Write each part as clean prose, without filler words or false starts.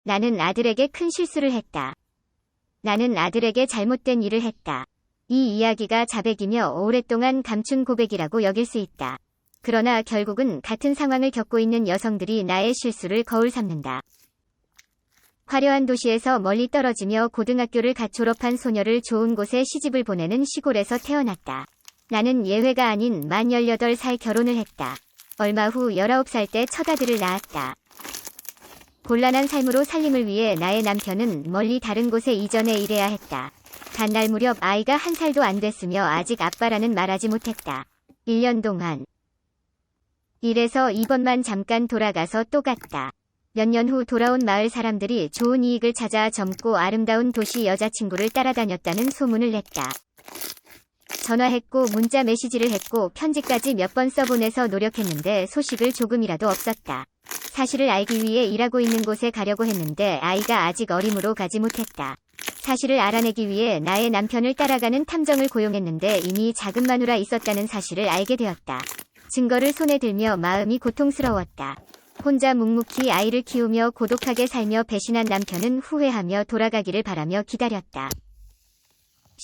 나는 아들에게 큰 실수를 했다. 나는 아들에게 잘못된 일을 했다. 이 이야기가 자백이며 오랫동안 감춘 고백이라고 여길 수 있다. 그러나 결국은 같은 상황을 겪고 있는 여성들이 나의 실수를 거울 삼는다. 화려한 도시에서 멀리 떨어지며 고등학교를 갓 졸업한 소녀를 좋은 곳에 시집을 보내는 시골에서 태어났다. 나는 예외가 아닌 만 18살 결혼을 했다. 얼마 후 19살 때 첫 아들을 낳았다. 곤란한 삶으로 살림을 위해 나의 남편은 멀리 다른 곳에 이전해 일해야 했다. 간날 무렵 아이가 1살도 안 됐으며 아직 아빠라는 말하지 못했다. 1년 동안 일해서 이번만 잠깐 돌아가서 또 갔다. 몇 년 후 돌아온 마을 사람들이 좋은 이익을 찾아 젊고 아름다운 도시 여자친구를 따라다녔다는 소문을 냈다. 전화했고 문자 메시지를 했고 편지까지 몇 번 써보내서 노력했는데 소식을 조금이라도 없었다. 사실을 알기 위해 일하고 있는 곳에 가려고 했는데 아이가 아직 어림으로 가지 못했다. 사실을 알아내기 위해 나의 남편을 따라가는 탐정을 고용했는데 이미 작은 마누라 있었다는 사실을 알게 되었다. 증거를 손에 들며 마음이 고통스러웠다. 혼자 묵묵히 아이를 키우며 고독하게 살며 배신한 남편은 후회하며 돌아가기를 바라며 기다렸다.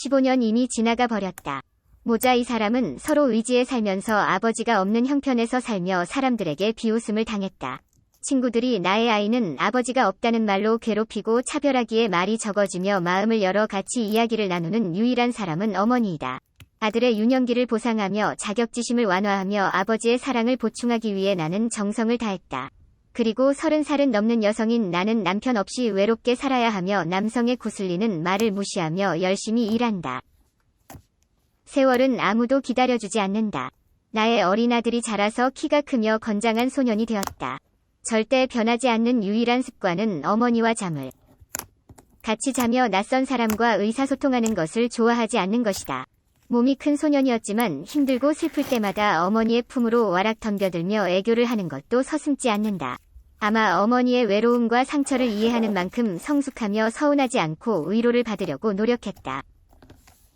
15년 이미 지나가 버렸다. 모자 이 사람은 서로 의지해 살면서 아버지가 없는 형편에서 살며 사람들에게 비웃음을 당했다. 친구들이 나의 아이는 아버지가 없다는 말로 괴롭히고 차별하기에 말이 적어지며 마음을 열어 같이 이야기를 나누는 유일한 사람은 어머니이다. 아들의 유년기를 보상하며 자격지심을 완화하며 아버지의 사랑을 보충하기 위해 나는 정성을 다했다. 그리고 30살은 넘는 여성인 나는 남편 없이 외롭게 살아야 하며 남성의 구슬리는 말을 무시하며 열심히 일한다. 세월은 아무도 기다려주지 않는다. 나의 어린 아들이 자라서 키가 크며 건장한 소년이 되었다. 절대 변하지 않는 유일한 습관은 어머니와 잠을 같이 자며 낯선 사람과 의사소통하는 것을 좋아하지 않는 것이다. 몸이 큰 소년이었지만 힘들고 슬플 때마다 어머니의 품으로 와락 덤벼들며 애교를 하는 것도 서슴지 않는다. 아마 어머니의 외로움과 상처를 이해하는 만큼 성숙하며 서운하지 않고 위로를 받으려고 노력했다.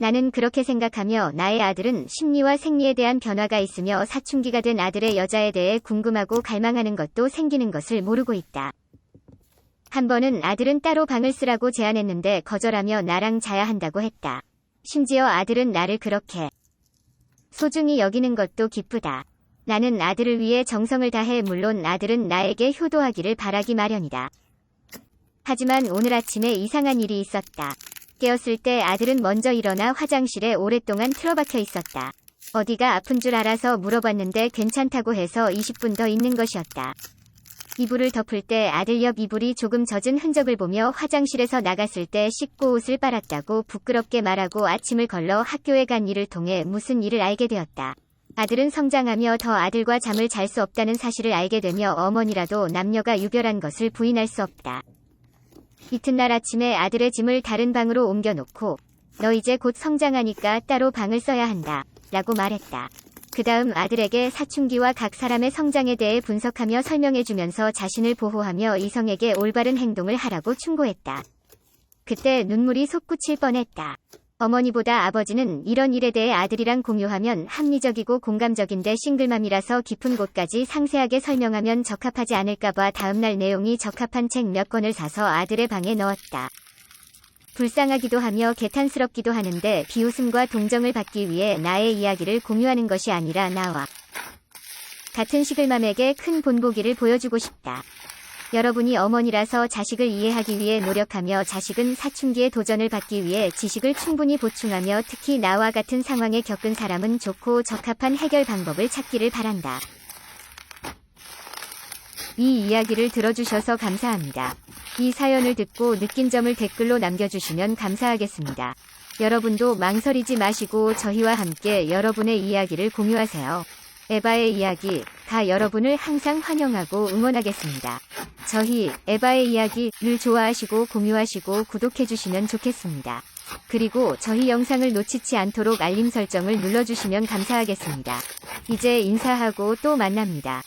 나는 그렇게 생각하며 나의 아들은 심리와 생리에 대한 변화가 있으며 사춘기가 된 아들의 여자에 대해 궁금하고 갈망하는 것도 생기는 것을 모르고 있다. 한 번은 아들은 따로 방을 쓰라고 제안했는데 거절하며 나랑 자야 한다고 했다. 심지어 아들은 나를 그렇게 소중히 여기는 것도 기쁘다. 나는 아들을 위해 정성을 다해 물론 아들은 나에게 효도하기를 바라기 마련이다. 하지만 오늘 아침에 이상한 일이 있었다. 깨었을 때 아들은 먼저 일어나 화장실에 오랫동안 틀어박혀 있었다. 어디가 아픈 줄 알아서 물어봤는데 괜찮다고 해서 20분 더 있는 것이었다. 이불을 덮을 때 아들 옆 이불이 조금 젖은 흔적을 보며 화장실에서 나갔을 때 씻고 옷을 빨았다고 부끄럽게 말하고 아침을 걸러 학교에 간 일을 통해 무슨 일을 알게 되었다. 아들은 성장하며 더 아들과 잠을 잘 수 없다는 사실을 알게 되며 어머니라도 남녀가 유별한 것을 부인할 수 없다. 이튿날 아침에 아들의 짐을 다른 방으로 옮겨놓고 너 이제 곧 성장하니까 따로 방을 써야 한다 라고 말했다. 그 다음 아들에게 사춘기와 각 사람의 성장에 대해 분석하며 설명해주면서 자신을 보호하며 이성에게 올바른 행동을 하라고 충고했다. 그때 눈물이 솟구칠 뻔했다. 어머니보다 아버지는 이런 일에 대해 아들이랑 공유하면 합리적이고 공감적인데 싱글맘이라서 깊은 곳까지 상세하게 설명하면 적합하지 않을까봐 다음날 내용이 적합한 책 몇 권을 사서 아들의 방에 넣었다. 불쌍하기도 하며 개탄스럽기도 하는데 비웃음과 동정을 받기 위해 나의 이야기를 공유하는 것이 아니라 나와 같은 시글맘에게 큰 본보기를 보여주고 싶다. 여러분이 어머니라서 자식을 이해하기 위해 노력하며 자식은 사춘기에 도전을 받기 위해 지식을 충분히 보충하며 특히 나와 같은 상황에 겪은 사람은 좋고 적합한 해결 방법을 찾기를 바란다. 이 이야기를 들어주셔서 감사합니다. 이 사연을 듣고 느낀 점을 댓글로 남겨주시면 감사하겠습니다. 여러분도 망설이지 마시고 저희와 함께 여러분의 이야기를 공유하세요. 에바의 이야기가 여러분을 항상 환영하고 응원하겠습니다. 저희 에바의 이야기를 좋아하시고 공유하시고 구독해주시면 좋겠습니다. 그리고 저희 영상을 놓치지 않도록 알림 설정을 눌러주시면 감사하겠습니다. 이제 인사하고 또 만납니다.